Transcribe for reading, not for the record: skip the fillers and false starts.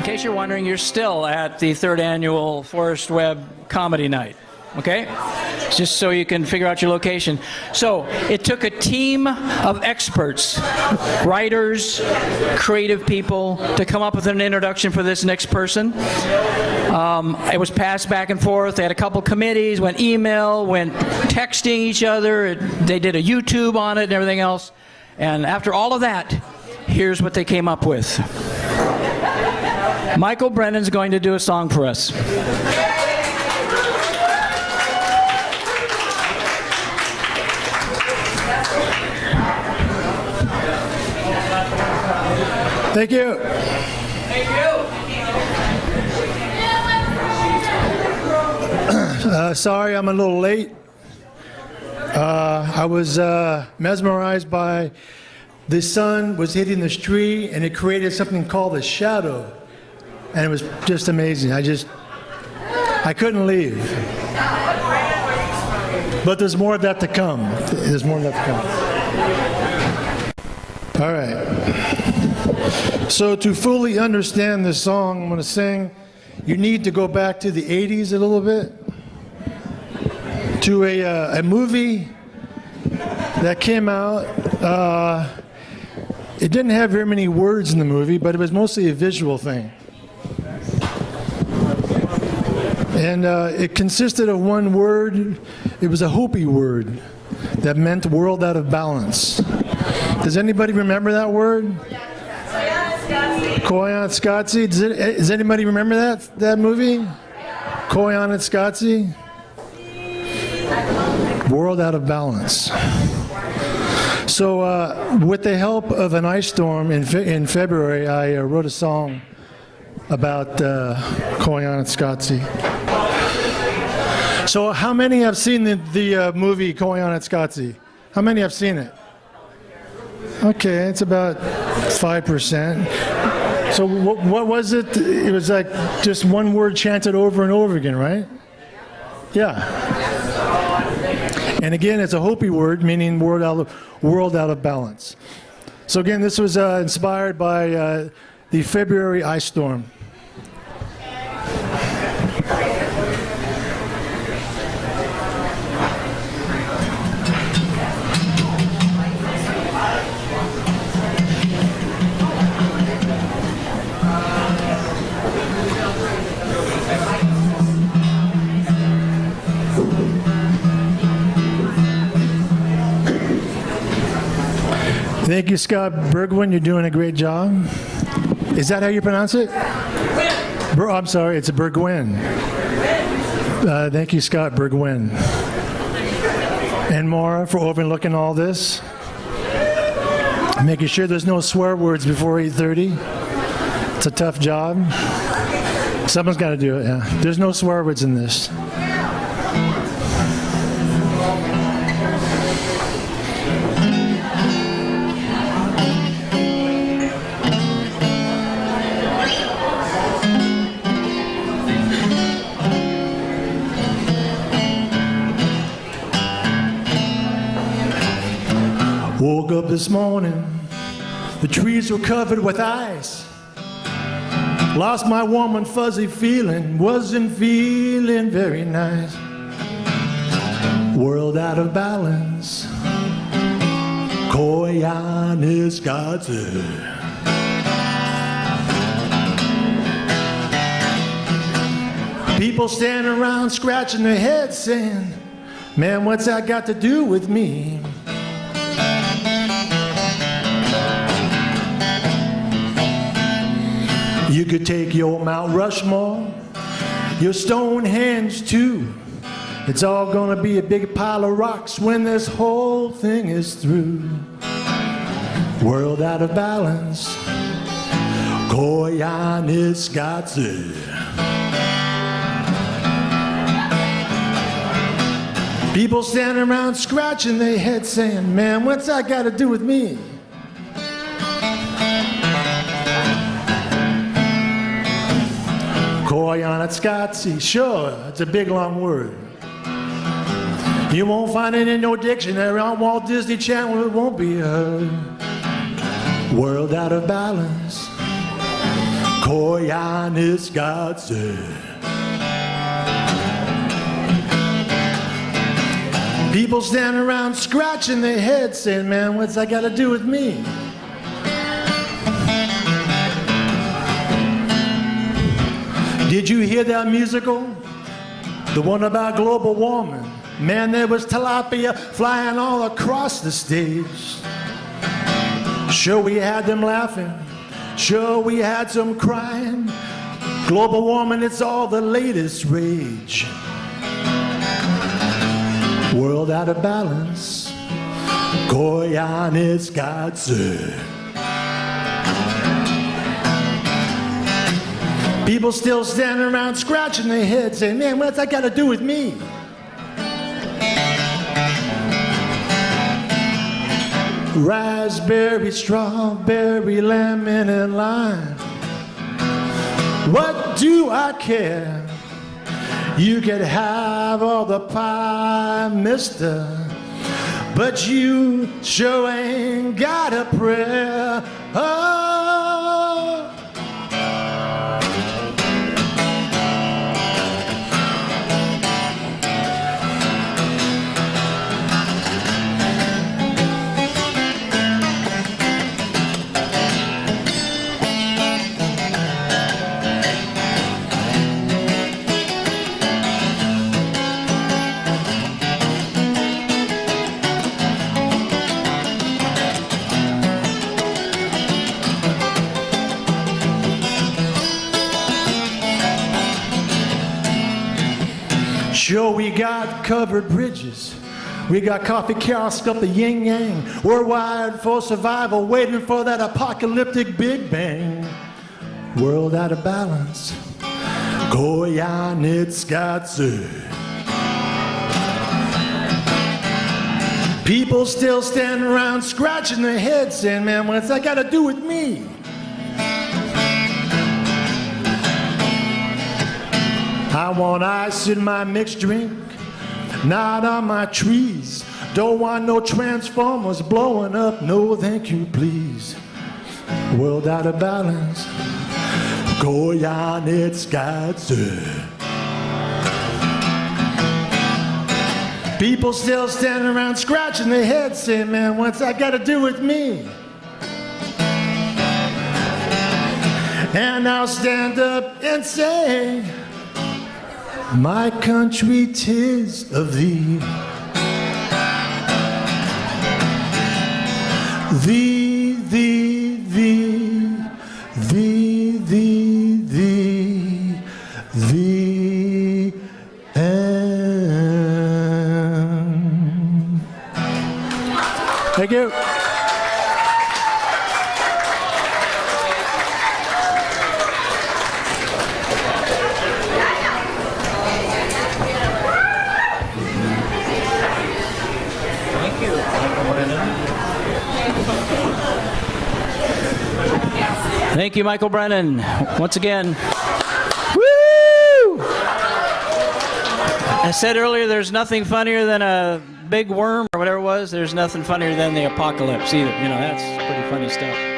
In case you're wondering, you're still at the 3rd annual Forrest Webb Comedy Night. Okay? Just so you can figure out your location. So it took a team of experts, writers, creative people, to come up with an introduction for this next person. It was passed back and forth. They had a couple committees, went email, went texting each other. They did a YouTube on it and everything else. And after all of that, here's what they came up with. Michael Brennan's going to do a song for us. Thank you. Thank you. Sorry, I'm a little late. I was mesmerized by the sun was hitting this tree, and it created something called a shadow, and it was just amazing. I couldn't leave. But there's more of that to come. There's more of that to come. All right. So to fully understand this song I'm going to sing, you need to go back to the 80s a little bit, to a movie that came out. It didn't have very many words in the movie, but it was mostly a visual thing. And it consisted of one word. It was a Hopi word that meant world out of balance. Does anybody remember that word? Koyaanisqatsi. Does anybody remember that movie? Koyaanisqatsi. World out of balance. So with the help of an ice storm in February, I wrote a song about Koyaanisqatsi. So how many have seen the movie Koyaanisqatsi? How many have seen it? Okay, it's about 5%. So what was it? It was like just one word chanted over and over again, right? Yeah. And again, it's a Hopi word meaning world out of balance. So again, this was inspired by the February ice storm. Thank you, Scott Bergwin. You're doing a great job. Is that how you pronounce it? I'm sorry, it's a Bergwin. Thank you, Scott Bergwin. And Maura for overlooking all this. Making sure there's no swear words before 8:30. It's a tough job. Someone's got to do it, yeah. There's no swear words in this. Woke up this morning, the trees were covered with ice. Lost my warm and fuzzy feeling, wasn't feeling very nice. World out of balance, Koyaanisqatsi. People standing around scratching their heads saying, man, what's that got to do with me? You could take your Mount Rushmore, your Stonehenge too. It's all gonna be a big pile of rocks when this whole thing is through. World out of balance, Koyaanisqatsi. People standing around scratching their heads saying, man, what's that got to do with me? Koyaanisqatsi, sure, it's a big long word. You won't find it in no dictionary on Walt Disney Channel, it won't be heard. World out of balance, Koyanis Godse. People standing around scratching their heads saying, man, what's that got to do with me? Did you hear that musical? The one about global warming. Man, there was tilapia flying all across the stage. Sure, we had them laughing. Sure, we had some crying. Global warming, it's all the latest rage. World out of balance. Koyanis Godse. People still standing around scratching their heads saying, man, what's that got to do with me? Raspberry, strawberry, lemon, and lime. What do I care? You could have all the pie, mister, but you sure ain't got a prayer. Oh. Sure, we got covered bridges. We got coffee kiosks up the yin yang. We're wired for survival, waiting for that apocalyptic big bang. World out of balance. Koyanis Godse. People still standing around scratching their heads saying, man, what's that got to do with me? I want ice in my mixed drink, not on my trees. Don't want no transformers blowing up, no thank you please. World out of balance, Koyanis Godse. People still standing around scratching their heads saying, man, what's that got to do with me? And I'll stand up and say, my country 'tis of thee. Thee, thee, thee, thee, thee, thee, thee, and. Thank you. Thank you, Michael Brennan. Once again. Woo! I said earlier there's nothing funnier than a big worm or whatever it was. There's nothing funnier than the apocalypse either. You know, that's pretty funny stuff.